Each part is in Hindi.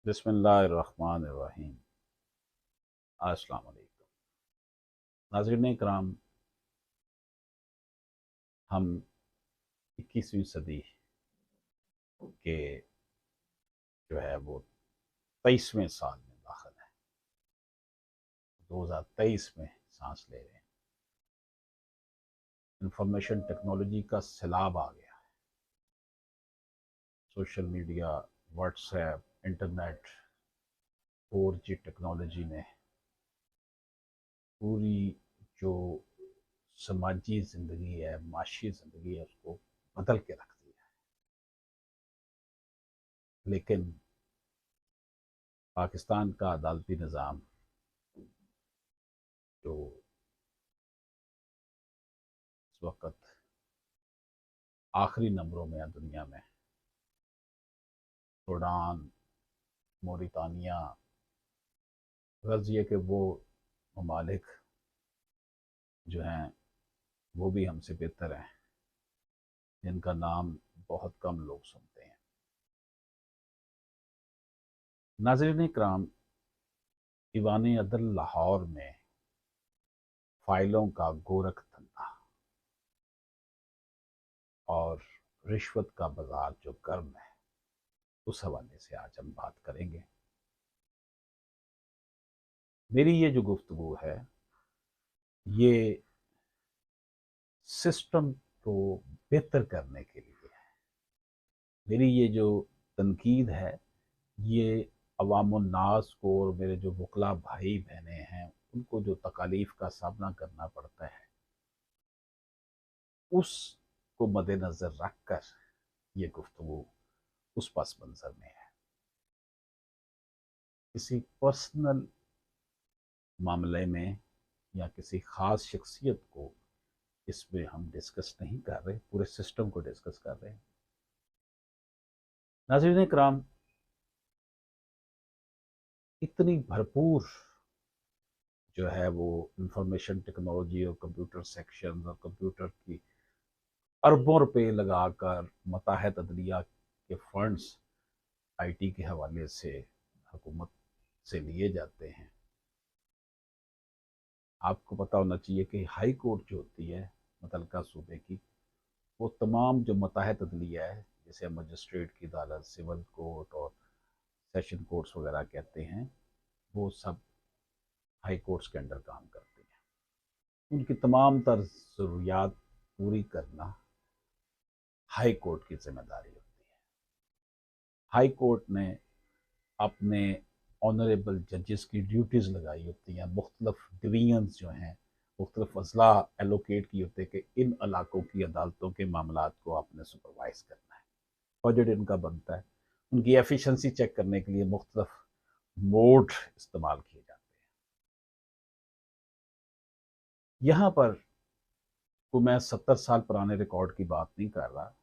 बिस्मिल्लाहिर्रहमानिर्रहीम। अस्सलाम वालेकुम। नाज़रीन इकराम, हम 21वीं सदी के जो है वो 23वें साल में दाखिल है। 2023 में सांस ले रहे हैं। इंफॉर्मेशन टेक्नोलॉजी का सैलाब आ गया है। Social media, WhatsApp, internet, 4G technology ने पूरी जो समाजी ज़िंदगी है, माशी ज़िंदगी है, उसको बदल के रख दिया है। लेकिन पाकिस्तान का अदालती निज़ाम जो इस वक्त आखिरी नंबरों में है दुनिया में, सूडान, मोरितानिया, गर्ज ये कि वो ममालिक जो हैं वो भी हमसे बेहतर हैं, जिनका नाम बहुत कम लोग सुनते हैं। नाज़रीन इकराम, ईवान अदल लाहौर में फ़ाइलों का गोरख धंधा और रिश्वत का बाजार जो गर्म है, उस हवाले से आज हम बात करेंगे। मेरी ये जो गुफ्तगू है, ये सिस्टम को बेहतर करने के लिए है। मेरी ये जो तनकीद है, ये अवामुन्नास को और मेरे जो वकला भाई बहनें हैं उनको जो तकालीफ का सामना करना पड़ता है, उसको मद्देनज़र रख कर ये गुफ्तगू उस पस मंज़र में है। किसी पर्सनल मामले में या किसी ख़ास शख्सियत को इसमें हम डिस्कस नहीं कर रहे, पूरे सिस्टम को डिस्कस कर रहे हैं। नाज़रीन इकराम, इतनी भरपूर जो है वो इंफॉर्मेशन टेक्नोलॉजी और कंप्यूटर सेक्शन और कंप्यूटर की अरबों रुपए लगाकर मताहत अदलिया के फंड्स आईटी के हवाले से हुकूमत से लिए जाते हैं। आपको पता होना चाहिए कि हाई कोर्ट जो होती है मुतलका सूबे की, वो तमाम जो मताहत अदलिया है, जैसे मजिस्ट्रेट की अदालत, सिविल कोर्ट और सेशन कोर्ट्स वगैरह कहते हैं, वो सब हाई कोर्ट्स के अंडर काम करते हैं। उनकी तमाम तर ज़रूरियात पूरी करना हाई कोर्ट की जिम्मेदारी होती है। हाई कोर्ट ने अपने ऑनरेबल जजेस की ड्यूटीज़ लगाई होती हैं, मुख्तलिफ डिवीजन्स जो हैं, मुख्तलिफ अजला एलोकेट की होते हैं कि इन इलाकों की अदालतों के मामलात को आपने सुपरवाइज करना है। बजट इनका बनता है। उनकी एफिशिएंसी चेक करने के लिए मुख्तलिफ मोड इस्तेमाल किए जाते हैं। यहाँ पर को मैं 70 साल पुराने रिकॉर्ड की बात नहीं कर रहा।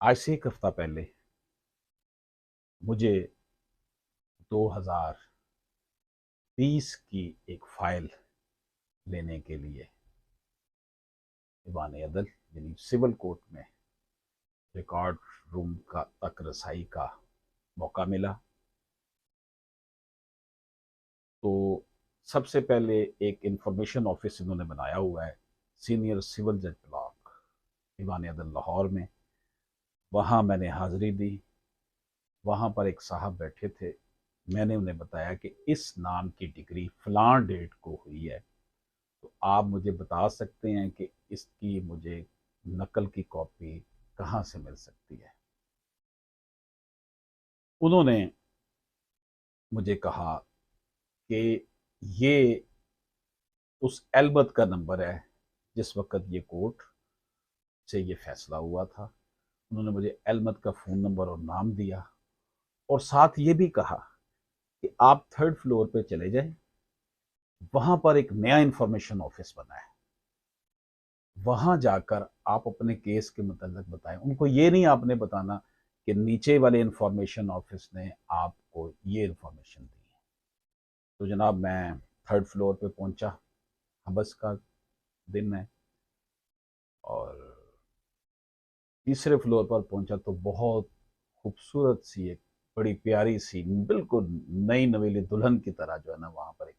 आज से एक हफ्ता पहले मुझे 2020 की एक फ़ाइल लेने के लिए ईवान अदल यानी सिविल कोर्ट में रिकॉर्ड रूम का तक रसाई का मौका मिला। तो सबसे पहले एक इंफॉर्मेशन ऑफिस इन्होंने बनाया हुआ है, सीनियर सिविल जज ब्लॉक, ईवान अदल लाहौर में। वहाँ मैंने हाज़िरी दी। वहाँ पर एक साहब बैठे थे। मैंने उन्हें बताया कि इस नाम की डिग्री फ़लाँ डेट को हुई है, तो आप मुझे बता सकते हैं कि इसकी मुझे नकल की कॉपी कहाँ से मिल सकती है। उन्होंने मुझे कहा कि ये उस एल्बत का नंबर है जिस वक़्त ये कोर्ट से ये फ़ैसला हुआ था। उन्होंने मुझे एल्मत का फ़ोन नंबर और नाम दिया और साथ ये भी कहा कि आप 3rd फ्लोर पे चले जाएं, वहाँ पर एक नया इंफॉर्मेशन ऑफिस बना है, वहाँ जाकर आप अपने केस के मतलब बताएं। उनको ये नहीं आपने बताना कि नीचे वाले इंफॉर्मेशन ऑफिस ने आपको ये इंफॉर्मेशन दी है। तो जनाब मैं 3rd फ्लोर पे पहुँचा। हबस का दिन है और तीसरे फ्लोर पर पहुंचा तो बहुत खूबसूरत सी एक बड़ी प्यारी सी बिल्कुल नई नवेली दुल्हन की तरह जो है ना वहाँ पर एक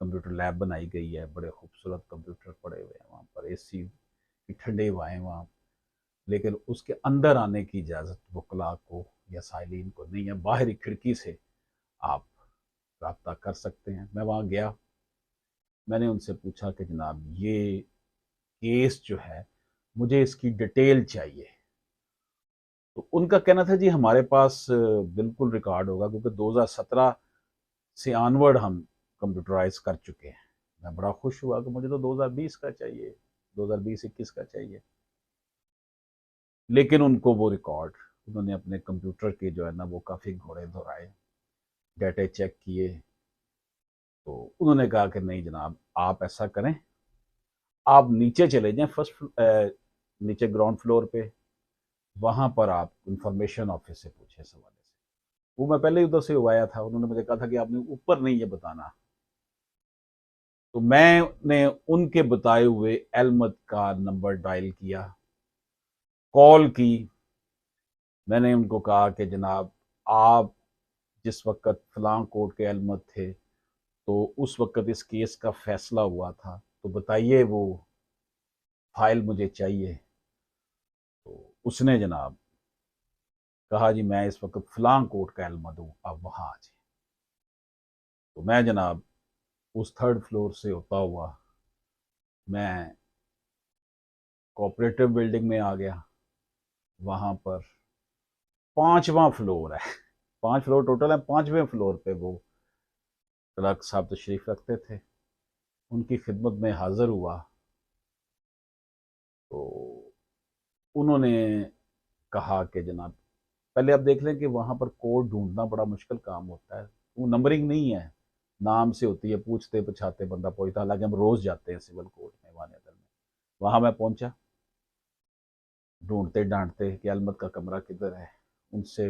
कंप्यूटर लैब बनाई गई है। बड़े खूबसूरत कंप्यूटर पड़े हुए हैं वहाँ पर, एसी की ठंडे हवाएं वहाँ। लेकिन उसके अंदर आने की इजाज़त वकला को या साइलिन को नहीं है। बाहरी खिड़की से आप रब्ता कर सकते हैं। मैं वहाँ गया, मैंने उनसे पूछा कि जनाब ये केस जो है मुझे इसकी डिटेल चाहिए। तो उनका कहना था जी हमारे पास बिल्कुल रिकॉर्ड होगा, क्योंकि 2017 से ऑनवर्ड हम कंप्यूटराइज कर चुके हैं। मैं बड़ा खुश हुआ कि मुझे तो 2020 का चाहिए, 2020-21 का चाहिए। लेकिन उनको वो रिकॉर्ड, उन्होंने अपने कंप्यूटर के जो है ना वो काफ़ी घोड़े दोहराए, डाटे चेक किए। तो उन्होंने कहा कि नहीं जनाब, आप ऐसा करें, आप नीचे चले जाएं नीचे ग्राउंड फ्लोर पे, वहाँ पर आप इंफॉर्मेशन ऑफिस से पूछे इस हवाले से। वो मैं पहले ही उधर से हुआ था, उन्होंने मुझे कहा था कि आपने ऊपर नहीं ये बताना। तो मैंने उनके बताए हुए एलमत का नंबर डायल किया, कॉल की। मैंने उनको कहा कि जनाब आप जिस वक्त फलां कोर्ट के एलमत थे तो उस वक्त इस केस का फैसला हुआ था, तो बताइए वो फाइल मुझे चाहिए। तो उसने जनाब कहा जी मैं इस वक्त फलां कोर्ट का एलमत हूँ, आप वहाँ आ जाए। तो मैं जनाब उस थर्ड फ्लोर से होता हुआ मैं कोऑपरेटिव बिल्डिंग में आ गया। वहाँ पर 5वां फ्लोर है, 5 फ्लोर टोटल है, 5वें फ्लोर पे वो क्लर्क साहब तशरीफ रखते थे। उनकी खिदमत में हाजिर हुआ तो उन्होंने कहा कि जनाब पहले आप देख लें कि वहाँ पर कोड ढूंढना बड़ा मुश्किल काम होता है। वो नंबरिंग नहीं है, नाम से होती है, पूछते पछाते बंदा पहुंचता। हालांकि हम रोज़ जाते हैं सिविल कोर्ट में वानेतर में। वहाँ मैं पहुंचा, ढूंढते डांटते कि अलमत का कमरा किधर है। उनसे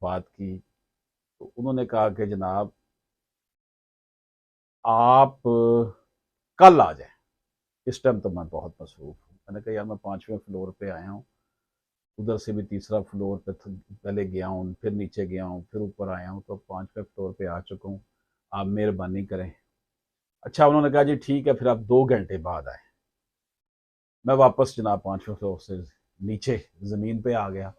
बात की तो उन्होंने कहा कि जनाब आप कल आ जाएं, इस टाइम तो मैं बहुत मसरूफ़ हूँ। मैंने कहा यार मैं 5वें फ्लोर पे आया हूँ, उधर से भी तीसरा फ्लोर पे पहले गया हूँ, फिर नीचे गया हूँ, फिर ऊपर आया हूँ, तो 5वें फ्लोर पे आ चुका हूँ, आप मेहरबानी करें। अच्छा, उन्होंने कहा जी ठीक है, फिर आप 2 घंटे बाद आए। मैं वापस जनाब 5वें फ्लोर से नीचे ज़मीन पे आ गया।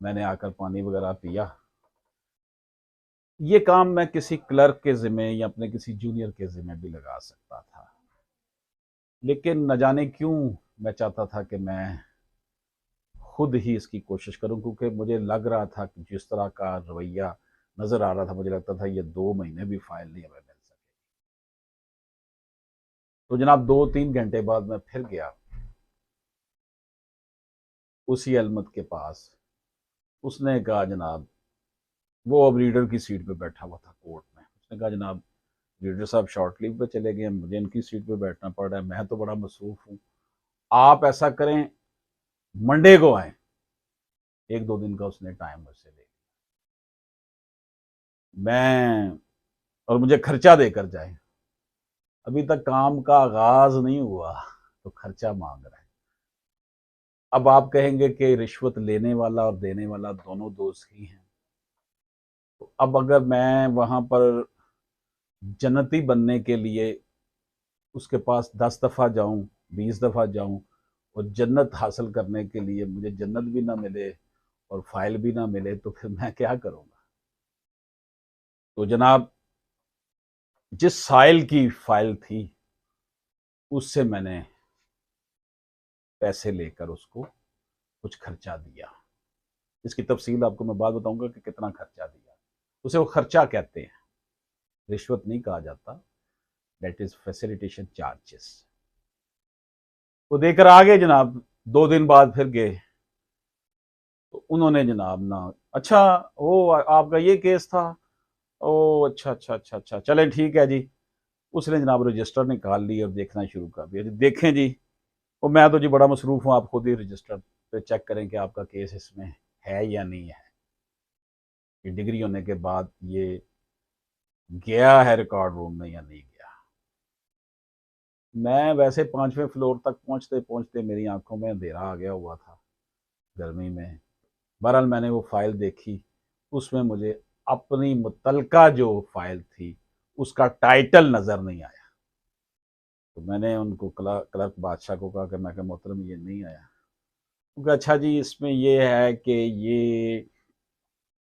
मैंने आकर पानी वगैरह पिया। ये काम मैं किसी क्लर्क के ज़िम्मे या अपने किसी जूनियर के ज़िम्मे भी लगा सकता था, लेकिन न जाने क्यों मैं चाहता था कि मैं खुद ही इसकी कोशिश करूं, क्योंकि मुझे लग रहा था कि जिस तरह का रवैया नज़र आ रहा था, मुझे लगता था ये 2 महीने भी फाइल नहीं हमें मिल सके। तो जनाब 2-3 घंटे बाद मैं फिर गया उसी अलमत के पास। उसने कहा जनाब, वो अब रीडर की सीट पे बैठा हुआ था कोर्ट में। उसने कहा जनाब रीडर साहब शॉर्ट लीव पे चले गए, मुझे इनकी सीट पे बैठना पड़ रहा है, मैं तो बड़ा मसरूफ़ हूँ। आप ऐसा करें, मंडे को आए। 1-2 दिन का उसने टाइम मुझसे ले, मैं और मुझे खर्चा देकर जाए। अभी तक काम का आगाज नहीं हुआ तो खर्चा मांग रहा है। अब आप कहेंगे कि रिश्वत लेने वाला और देने वाला दोनों दोस्त ही हैं। तो अब अगर मैं वहां पर जन्नती बनने के लिए उसके पास 10 दफ़ा जाऊं, 20 दफ़ा जाऊं, और जन्नत हासिल करने के लिए मुझे जन्नत भी ना मिले और फाइल भी ना मिले, तो फिर मैं क्या करूंगा। तो जनाब जिस साइल की फाइल थी उससे मैंने पैसे लेकर उसको कुछ खर्चा दिया। इसकी तफसील आपको मैं बाद बताऊंगा कि कितना खर्चा दिया। उसे वो खर्चा कहते हैं, रिश्वत नहीं कहा जाता। That is facilitation charges. वो देकर आ गए जनाब। 2 दिन बाद फिर गए तो उन्होंने जनाब ना, अच्छा वो आपका ये केस था, ओ अच्छा अच्छा अच्छा अच्छा, चले ठीक है जी। उसने जनाब रजिस्टर निकाल ली और देखना शुरू कर दिया जी, देखें जी। वो मैं तो जी बड़ा मसरूफ़ हूँ, आप खुद ही रजिस्टर पे चेक करें कि आपका केस इसमें है या नहीं है। कि डिग्री होने के बाद ये गया है रिकॉर्ड रूम में या नहीं गया। मैं वैसे 5वें फ्लोर तक पहुंचते पहुंचते मेरी आंखों में अंधेरा आ गया हुआ था गर्मी में। बहरहाल मैंने वो फाइल देखी। उसमें मुझे अपनी मुतलका जो फाइल थी उसका टाइटल नज़र नहीं आया। तो मैंने उनको क्लर्क बादशाह को कहा कि मैं क्या मोहतरम ये नहीं आया। क्योंकि अच्छा जी इसमें ये है कि ये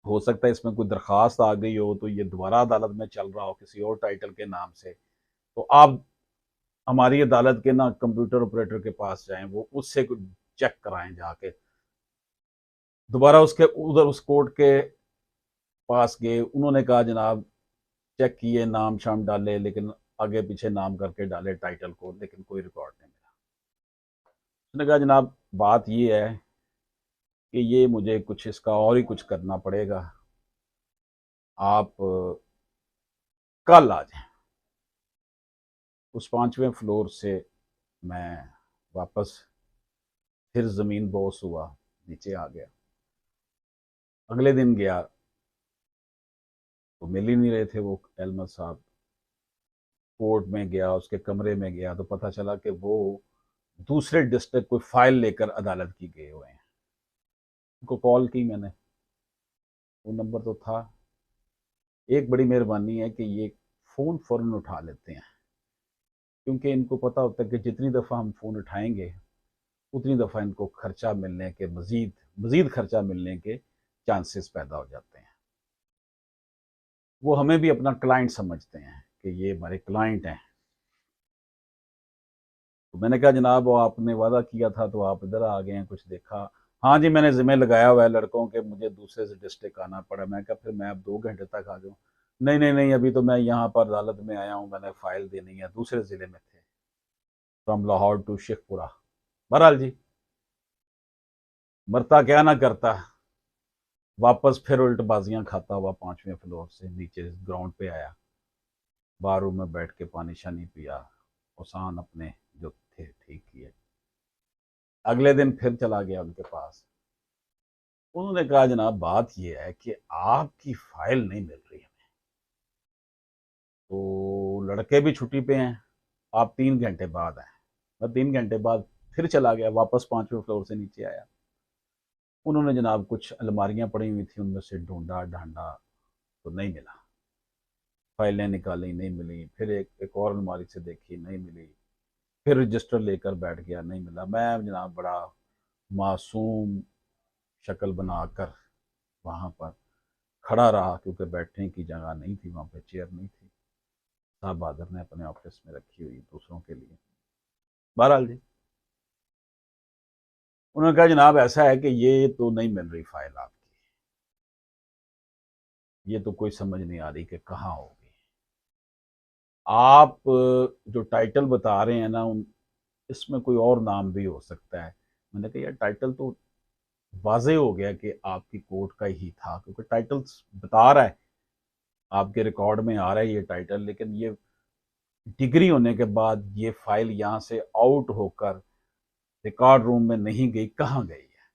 हो सकता है इसमें कोई दरख्वास्त आ गई हो तो ये दोबारा अदालत में चल रहा हो किसी और टाइटल के नाम से, तो आप हमारी अदालत के ना कंप्यूटर ऑपरेटर के पास जाएं, वो उससे कुछ चेक कराएं जाके। दोबारा उसके उधर उस कोर्ट के पास गए, उन्होंने कहा जनाब चेक किए, नाम शाम डाले, लेकिन आगे पीछे नाम करके डाले टाइटल को, लेकिन कोई रिकॉर्ड नहीं मिला। उसने कहा जनाब बात ये है कि ये मुझे कुछ इसका और ही कुछ करना पड़ेगा, आप कल आ जाएं। उस 5वें फ्लोर से मैं वापस फिर ज़मीन बोस हुआ, नीचे आ गया। अगले दिन गया तो मिल ही नहीं रहे थे वो एलमत साहब। कोर्ट में गया, उसके कमरे में गया तो पता चला कि वो दूसरे डिस्ट्रिक्ट कोई फाइल लेकर अदालत की गए हुए हैं। उनको कॉल की मैंने, वो नंबर तो था। एक बड़ी मेहरबानी है कि ये फ़ोन फ़ौरन उठा लेते हैं, क्योंकि इनको पता होता है कि जितनी दफ़ा हम फ़ोन उठाएंगे उतनी दफ़ा इनको खर्चा मिलने के मज़ीद मज़ीद खर्चा मिलने के चांसेस पैदा हो जाते हैं। वो हमें भी अपना क्लाइंट समझते हैं कि ये हमारे क्लाइंट हैं। तो मैंने कहा जनाब वो आपने वादा किया था तो आप इधर आ गए हैं, कुछ देखा? हाँ जी मैंने ज़िम्मे लगाया हुआ है लड़कों के, मुझे दूसरे से डिस्ट्रिक्ट आना पड़ा। मैं कहा फिर मैं अब 2 घंटे तक आ जाऊँ? नहीं नहीं नहीं, अभी तो मैं यहाँ पर अदालत में आया हूँ, मैंने फ़ाइल देनी है, दूसरे ज़िले में थे, फ्रॉम लाहौर टू शेखपुरा। बहरहाल जी मरता क्या ना करता, वापस फिर उल्टबाजियाँ खाता हुआ 5वें फ्लोर से नीचे ग्राउंड पे आया। बार रूम में बैठ के पानी शानी पिया, औसान अपने जो थे ठीक किए। अगले दिन फिर चला गया उनके पास। उन्होंने कहा जनाब बात यह है कि आपकी फाइल नहीं मिल रही हमें, तो लड़के भी छुट्टी पे हैं, आप 3 घंटे बाद आए। मैं 3 घंटे बाद फिर चला गया, वापस 5वें फ्लोर से नीचे आया। उन्होंने जनाब कुछ अलमारियां पड़ी हुई थी, उनमें से ढूंढा ढांडा तो नहीं मिला। फाइलें निकाली, नहीं मिली। फिर एक और अलमारी से देखी, नहीं मिली। फिर रजिस्टर लेकर बैठ गया, नहीं मिला। मैं जनाब बड़ा मासूम शक्ल बनाकर वहाँ पर खड़ा रहा, क्योंकि बैठने की जगह नहीं थी, वहाँ पे चेयर नहीं थी। साहब बहादुर ने अपने ऑफिस में रखी हुई दूसरों के लिए। बहरहाल जी उन्होंने कहा जनाब ऐसा है कि ये तो नहीं मिल रही फाइल आपकी, ये तो कोई समझ नहीं आ रही कि कहाँ होगी। आप जो टाइटल बता रहे हैं ना इसमें कोई और नाम भी हो सकता है। मैंने कहा यार टाइटल तो वाजे हो गया कि आपकी कोर्ट का ही था, क्योंकि टाइटल बता रहा है, आपके रिकॉर्ड में आ रहा है ये टाइटल, लेकिन ये डिग्री होने के बाद ये फाइल यहाँ से आउट होकर रिकॉर्ड रूम में नहीं गई, कहाँ गई है?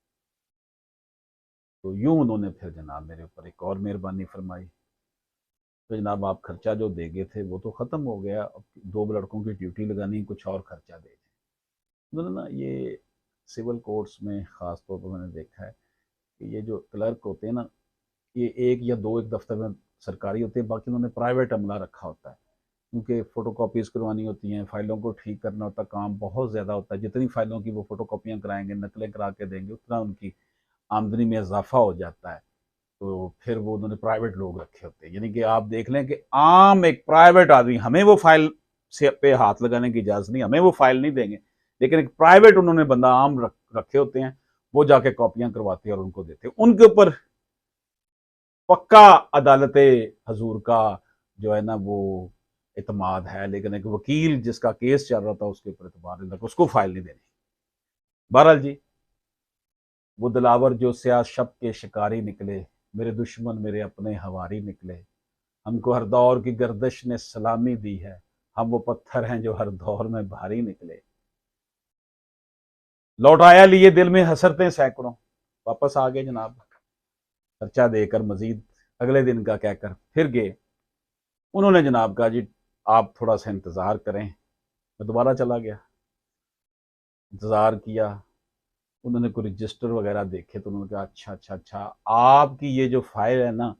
तो यूं उन्होंने फिर जनाब मेरे ऊपर एक और मेहरबानी फरमाई। तो जनाब आप खर्चा जो देगे थे वो तो ख़त्म हो गया, अब 2 लड़कों की ड्यूटी लगानी, कुछ और खर्चा दे दें। उन्होंने ना ये सिविल कोर्ट्स में ख़ास तौर पर मैंने देखा है कि ये जो क्लर्क होते हैं ना, ये एक या दो एक दफ्तर में सरकारी होते हैं, बाकी उन्होंने प्राइवेट अमला रखा होता है। क्योंकि फ़ोटो कॉपीज़ करवानी होती हैं, फ़ाइलों को ठीक करना होता है, काम बहुत ज़्यादा होता है। जितनी फ़ाइलों की वो फ़ोटो कॉपियाँ कराएंगे, नकलें करा के देंगे, उतना उनकी आमदनी में इजाफा हो जाता है। तो फिर वो उन्होंने प्राइवेट लोग रखे होते हैं, यानी कि आप देख लें कि आम एक प्राइवेट आदमी, हमें वो फाइल से पे हाथ लगाने की इजाज़त नहीं, हमें वो फाइल नहीं देंगे, लेकिन एक प्राइवेट उन्होंने बंदा आम रखे होते हैं, वो जाके कॉपियां करवाते हैं और उनको देते हैं। उनके ऊपर पक्का अदालत हजूर का जो है ना वो इतमाद है, लेकिन एक वकील जिसका केस चल रहा था उसके ऊपर इतमाद नहीं था, उसको फाइल नहीं देनी। बहरहाल जी वो दिलावर जो स्याह शब के शिकारी निकले, मेरे दुश्मन मेरे अपने हवारी निकले, हमको हर दौर की गर्दश ने सलामी दी है, हम वो पत्थर हैं जो हर दौर में भारी निकले। लौटाया लिए दिल में हसरतें सैकड़ों, वापस आ गए जनाब खर्चा देकर मजीद। अगले दिन का कहकर फिर गए। उन्होंने जनाब कहा जी आप थोड़ा सा इंतज़ार करें। मैं दोबारा चला गया, इंतज़ार किया। उन्होंने कोई रजिस्टर वगैरह देखे तो उन्होंने कहा अच्छा अच्छा अच्छा, आपकी ये जो फाइल है ना,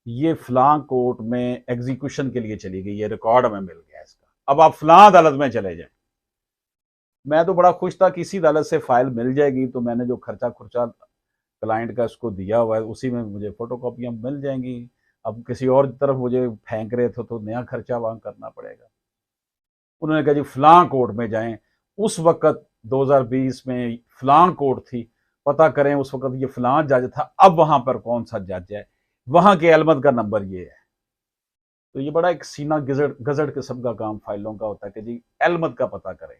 ये फलां कोर्ट में एग्जीक्यूशन के लिए चली गई, ये रिकॉर्ड हमें मिल गया इसका, अब आप फलां अदालत में चले जाएं। मैं तो बड़ा खुश था कि इसी अदालत से फाइल मिल जाएगी, तो मैंने जो खर्चा खुर्चा क्लाइंट का उसको दिया हुआ है उसी में मुझे फोटो कॉपियाँ मिल जाएंगी। अब किसी और तरफ मुझे फेंक रहे थे तो नया खर्चा वहाँ करना पड़ेगा। उन्होंने कहा जी फलां कोर्ट में जाएं, उस वक्त 2020 में फलां कोर्ट थी, पता करें उस वक्त ये फलां जज था, अब वहां पर कौन सा जज है, वहां के अहमद का नंबर ये है। तो ये बड़ा एक सीना गजट गजट किस्म का काम फाइलों का होता है कि जी अहमद का पता करें।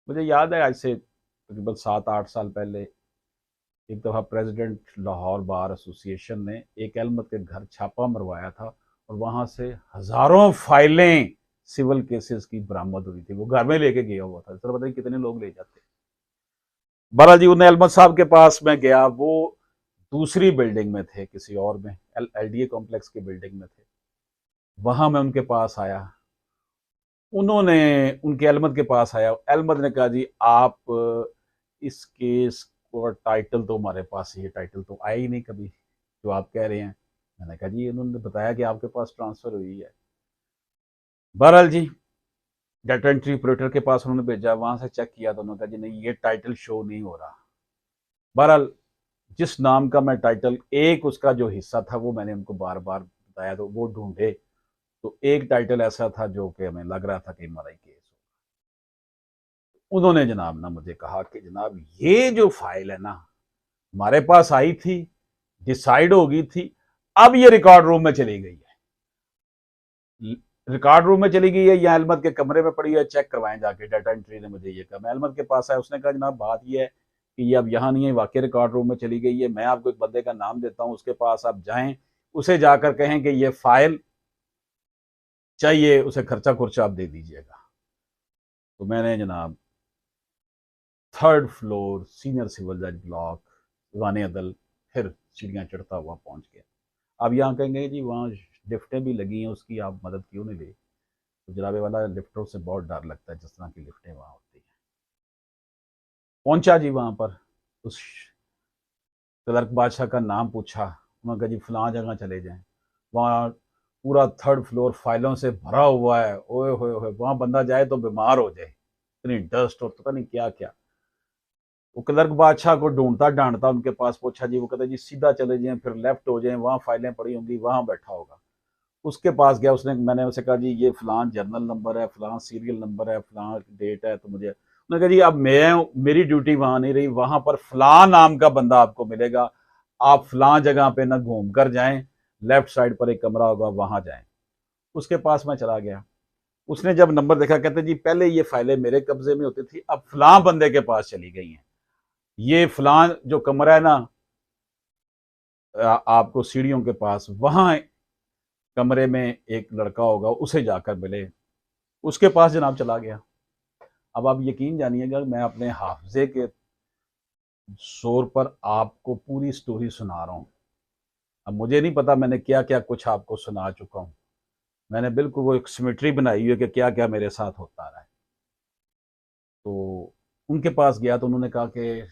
मुझे याद है आज से तकरीबन 7-8 साल पहले एक दफ़ा प्रेसिडेंट लाहौर बार एसोसिएशन ने एक अहमद के घर छापा मरवाया था और वहां से हजारों फाइलें सिविल केसेस की बरामद हुई थी। वो घर में लेके गया हुआ था, सर पता नहीं कितने लोग ले जाते। बाला जी उन्हें अहमद साहब के पास में गया, वो दूसरी बिल्डिंग में थे, किसी और में एलडीए कॉम्प्लेक्स की बिल्डिंग में थे। वहां मैं उनके पास आया, उन्होंने उनके अहमद के पास आया, अहमद ने कहा जी आप इस केस को टाइटल तो हमारे पास, ये टाइटल तो आया ही नहीं कभी जो आप कह रहे हैं। मैंने कहा जी इन्होंने बताया कि आपके पास ट्रांसफर हुई है। बहरहाल जी डाटा एंट्री ऑपरेटर के पास उन्होंने भेजा, वहां से चेक किया तो उन्होंने कहा जी नहीं ये टाइटल शो नहीं हो रहा। बहरहाल जिस नाम का मैं टाइटल, एक उसका जो हिस्सा था वो मैंने उनको बार बार बताया, तो वो ढूंढे तो एक टाइटल ऐसा था जो कि हमें लग रहा था कि हमारा केस हो। उन्होंने जनाब ना मुझे कहा कि जनाब ये जो फाइल है ना हमारे पास आई थी, डिसाइड हो गई थी, अब ये रिकॉर्ड रूम में चली गई है, रिकॉर्ड रूम में चली गई है या अहमद के कमरे में पड़ी है, चेक करवाएं जाके। डाटा एंट्री ने मुझे ये कहा, मैं अहमद के पास आया, उसने कहा जनाब बात ये है कि ये अब यहाँ नहीं है, वाकई रिकॉर्ड रूम में चली गई है, मैं आपको एक बंदे का नाम देता हूँ, उसके पास आप जाएं, उसे जाकर कहें कि ये फाइल चाहिए, उसे खर्चा खुर्चा आप दे दीजिएगा। तो मैंने जनाब 3rd फ्लोर सीनियर सिविल जज ब्लॉक दीवान अदल फिर सीढ़ियाँ चढ़ता हुआ पहुंच गया। अब यहाँ कहेंगे जी वहाँ लिफ्टें भी लगी हैं, उसकी आप मदद क्यों नहीं ले? तो जनाबे वाला लिफ्टों से बहुत डर लगता है, जिस तरह की लिफ्टें वहाँ होती हैं। पहुंचा जी वहाँ पर, उस क्लर्क बादशाह का नाम पूछा, उन्होंने कहा जी फलां जगह चले जाएं, वहाँ पूरा 3rd फ्लोर फाइलों से भरा हुआ है, ओए होए वहाँ बंदा जाए तो बीमार हो जाए, इतनी डस्ट और पता नहीं क्या क्या। वो क्लर्क बादशाह को ढूंढता ढांढता उनके पास पहुंचा जी, वो कहता जी सीधा चले जाएं, फिर लेफ्ट हो जाएं, वहाँ फाइलें पड़ी होंगी, वहाँ बैठा होगा। उसके पास गया, उसने, मैंने उसे कहा जी ये फलां जर्नल नंबर है, फलां सीरियल नंबर है, फलां डेट है, तो मुझे उन्होंने कहा जी अब मैं, मेरी ड्यूटी वहाँ नहीं रही, वहाँ पर फलां नाम का बंदा आपको मिलेगा, आप फलां जगह पे ना घूम कर जाएं, लेफ्ट साइड पर एक कमरा होगा वहाँ जाएं। उसके पास मैं चला गया, उसने जब नंबर देखा कहते जी पहले ये फाइलें मेरे कब्जे में होती थी, अब फलां बंदे के पास चली गई हैं, ये फलां जो कमरा है ना आपको सीढ़ियों के पास, वहां कमरे में एक लड़का होगा, उसे जाकर मिले। उसके पास जनाब चला गया। अब आप यकीन जानिएगा मैं अपने हाफजे के जोर पर आपको पूरी स्टोरी सुना रहा हूँ। अब मुझे नहीं पता मैंने क्या क्या कुछ आपको सुना चुका हूँ, मैंने बिल्कुल वो एक सिमेट्री बनाई हुई है कि क्या क्या मेरे साथ होता रहा है। तो उनके पास गया तो उन्होंने कहा कि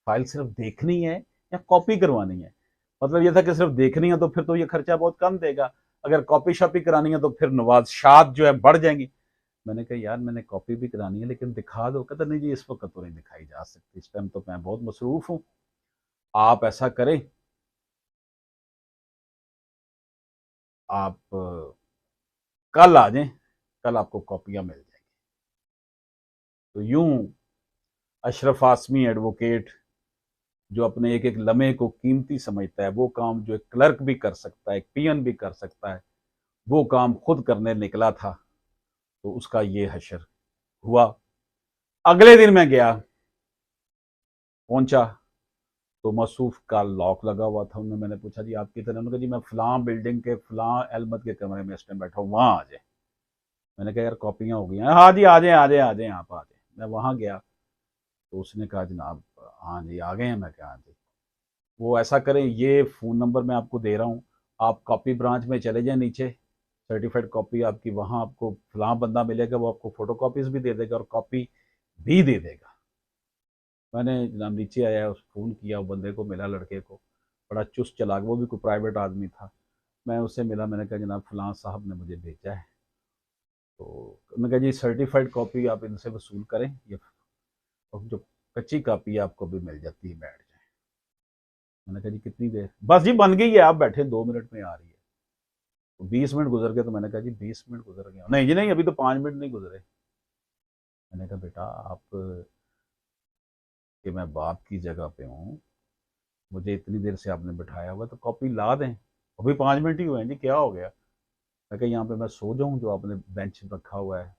फाइल सिर्फ देखनी है या कॉपी करवानी है? मतलब ये था कि सिर्फ देखनी है तो फिर तो ये खर्चा बहुत कम देगा, अगर कॉपी शॉपी करानी है तो फिर नवाजात जो है बढ़ जाएंगी। मैंने कहा यार मैंने कॉपी भी करानी है लेकिन दिखा दो। कहता नहीं जी इस वक्त तो नहीं दिखाई जा सकती, इस टाइम तो मैं बहुत मसरूफ हूँ, आप ऐसा करें, आप कल आ जाएं, कल आपको कॉपियां मिल जाएंगी। तो यूं अशरफ आसमी एडवोकेट जो अपने एक एक लम्हे को कीमती समझता है, वो काम जो एक क्लर्क भी कर सकता है, एक पीएन भी कर सकता है, वो काम खुद करने निकला था, तो उसका ये हशर हुआ। अगले दिन मैं गया, पहुंचा तो मसूफ का लॉक लगा हुआ था। उन्होंने, मैंने पूछा जी आप किधर हैं? उन्होंने कहा जी मैं फलां बिल्डिंग के फलां अहमद के कमरे में इस टाइम बैठा हूँ, वहाँ आ जाए। मैंने कहा यार कॉपियाँ हो गई हैं? हाँ जी आ जाए आ जाए आ जाए, आप आ जाए। मैं वहाँ गया तो उसने कहा जनाब हाँ जी आ गए हैं। मैं कहा हाँ जी। वो ऐसा करें, ये फ़ोन नंबर मैं आपको दे रहा हूँ, आप कॉपी ब्रांच में चले जाएं, नीचे सर्टिफाइड कॉपी आपकी, वहाँ आपको फलां बंदा मिलेगा, वो आपको फ़ोटो कॉपीज़ भी दे देगा और कॉपी भी दे देगा। मैंने जनाब नीचे आया, उस फ़ोन किया, वो बंदे को मिला, लड़के को, बड़ा चुस्त चालाक, वो भी कोई प्राइवेट आदमी था। मैं उससे मिला, मैंने कहा जनाब फ़लाँ साहब ने मुझे भेजा है। तो उन्होंने कहा जी सर्टिफाइड कॉपी आप इनसे वसूल करें, ये और जो कच्ची कापी है आपको भी मिल जाती है, बैठ जाए। मैंने कहा जी कितनी देर? बस जी बन गई है, आप बैठे 2 मिनट में आ रही है। तो 20 मिनट गुजर गए, तो मैंने कहा जी 20 मिनट गुजर गए? नहीं जी नहीं, अभी तो 5 मिनट नहीं गुजरे। मैंने कहा बेटा आप, कि मैं बाप की जगह पे हूँ, मुझे इतनी देर से आपने बिठाया हुआ, तो कॉपी ला दें। अभी 5 मिनट ही हुए हैं जी, क्या हो गया? मैं कहा यहाँ पे मैं सो जाऊँ, जो आपने बेंच रखा हुआ है,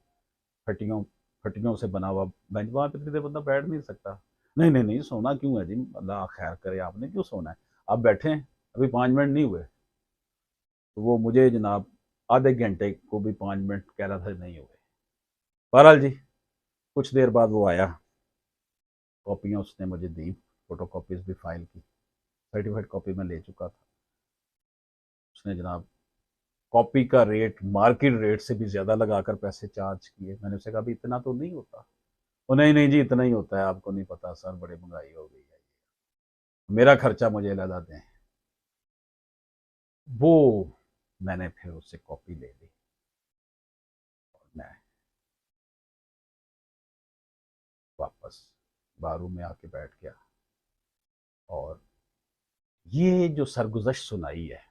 फटियों फटियों से बना हुआ बेंच, वहाँ पे इतनी देर बंदा बैठ नहीं सकता। नहीं नहीं नहीं, सोना क्यों है जी, अल्लाह खैर करे, आपने क्यों सोना है, आप बैठे हैं, अभी 5 मिनट नहीं हुए। तो वो मुझे जनाब आधे घंटे को भी 5 मिनट कह रहा था, नहीं हुए। बहरहाल जी कुछ देर बाद वो आया, कॉपियाँ उसने मुझे दी, फोटो कॉपीज भी फाइल की, सर्टिफाइड कॉपी मैं ले चुका था। उसने जनाब कॉपी का रेट मार्केट रेट से भी ज़्यादा लगाकर पैसे चार्ज किए। मैंने उससे कहा भी इतना तो नहीं होता। वो नहीं नहीं जी इतना ही होता है, आपको नहीं पता सर, बड़ी महंगाई हो गई है, मेरा खर्चा मुझे लगा दें। वो मैंने फिर उससे कॉपी ले ली और मैं वापस बारू में आके बैठ गया, और ये जो सरगुजश्त सुनाई है,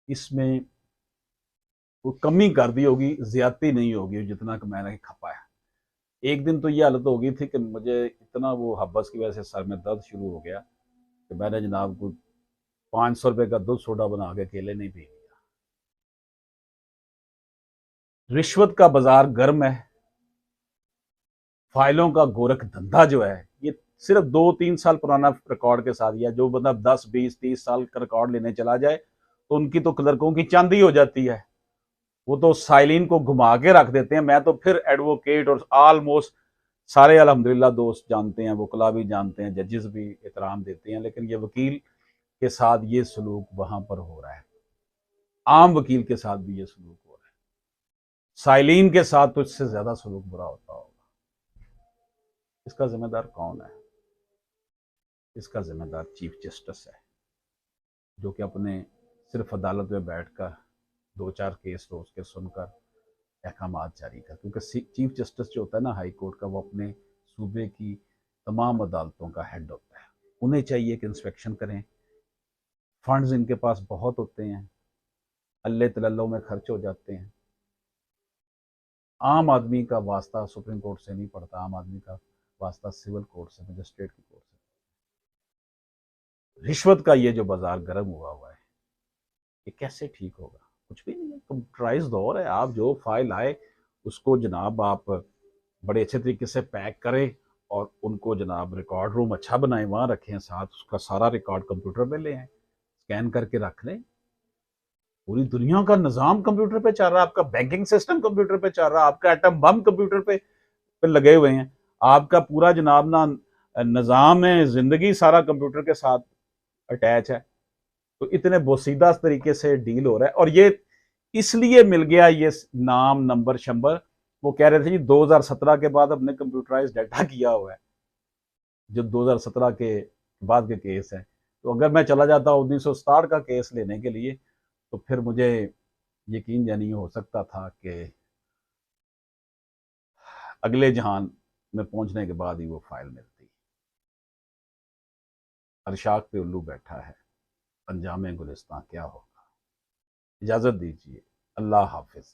इसमें वो कमी कर दी होगी, ज्यादती नहीं होगी जितना कि मैंने खपा है। एक दिन तो ये हालत हो गई थी कि मुझे इतना वो हब्बस की वजह से सर में दर्द शुरू हो गया कि मैंने जनाब को 500 रुपये का दूध सोडा बना के अकेले नहीं पी लिया। रिश्वत का बाजार गर्म है, फाइलों का गोरख धंधा जो है, ये सिर्फ 2-3 साल पुराना रिकॉर्ड के साथ, या जो बंदा 10-20-30 साल का रिकॉर्ड लेने चला जाए तो उनकी तो क्लर्कों की चांदी हो जाती है। वो तो साइलिन को घुमा के रख देते हैं। मैं तो फिर एडवोकेट और ऑलमोस्ट सारे अल्हम्दुलिल्लाह दोस्त जानते हैं, वकला भी जानते हैं, जजेस भी एहतराम देते हैं, लेकिन ये वकील के साथ ये सलूक वहां पर हो रहा है, आम वकील के साथ भी ये सलूक हो रहा है, साइलिन के साथ तो इससे ज्यादा सलूक बुरा होता होगा। इसका जिम्मेदार कौन है? इसका जिम्मेदार चीफ जस्टिस है, जो कि अपने सिर्फ अदालत में बैठकर 2-4 केस रोज के सुनकर अहकाम जारी कर, क्योंकि चीफ जस्टिस जो होता है ना हाई कोर्ट का, वो अपने सूबे की तमाम अदालतों का हेड होता है। उन्हें चाहिए कि इंस्पेक्शन करें, फंड्स इनके पास बहुत होते हैं, अल्ले तल्लों में खर्च हो जाते हैं। आम आदमी का वास्ता सुप्रीम कोर्ट से नहीं पड़ता, आम आदमी का वास्ता सिविल कोर्ट से, मजिस्ट्रेट की कोर्ट से। रिश्वत का ये जो बाजार गर्म हुआ है, ये कैसे ठीक होगा? कुछ भी नहीं है, कंप्यूटराइज दौर है। आप जो फाइल आए उसको जनाब आप बड़े अच्छे तरीके से पैक करें, और उनको जनाब रिकॉर्ड रूम अच्छा बनाएं, वहाँ रखें, साथ उसका सारा रिकॉर्ड कंप्यूटर में ले आए, स्कैन करके रख लें। पूरी दुनिया का निज़ाम कंप्यूटर पे चल रहा है, आपका बैंकिंग सिस्टम कंप्यूटर पे चल रहा है, आपका एटम बम कंप्यूटर पे लगे हुए हैं, आपका पूरा जनाब ना निज़ाम है, जिंदगी सारा कंप्यूटर के साथ अटैच है। तो इतने बोसीदा तरीके से डील हो रहा है, और ये इसलिए मिल गया ये नाम नंबर शंबर। वो कह रहे थे जी 2017 के बाद हमने कंप्यूटराइज डाटा किया हुआ है, जो 2017 के बाद के केस हैं। तो अगर मैं चला जाता 1967 का केस लेने के लिए, तो फिर मुझे यकीन जानी हो सकता था कि अगले जहान में पहुंचने के बाद ही वो फाइल मिलती। अरशाक पे उल्लू बैठा है, अंजाम गुलिस्तां क्या होगा? इजाज़त दीजिए, अल्लाह हाफिज़।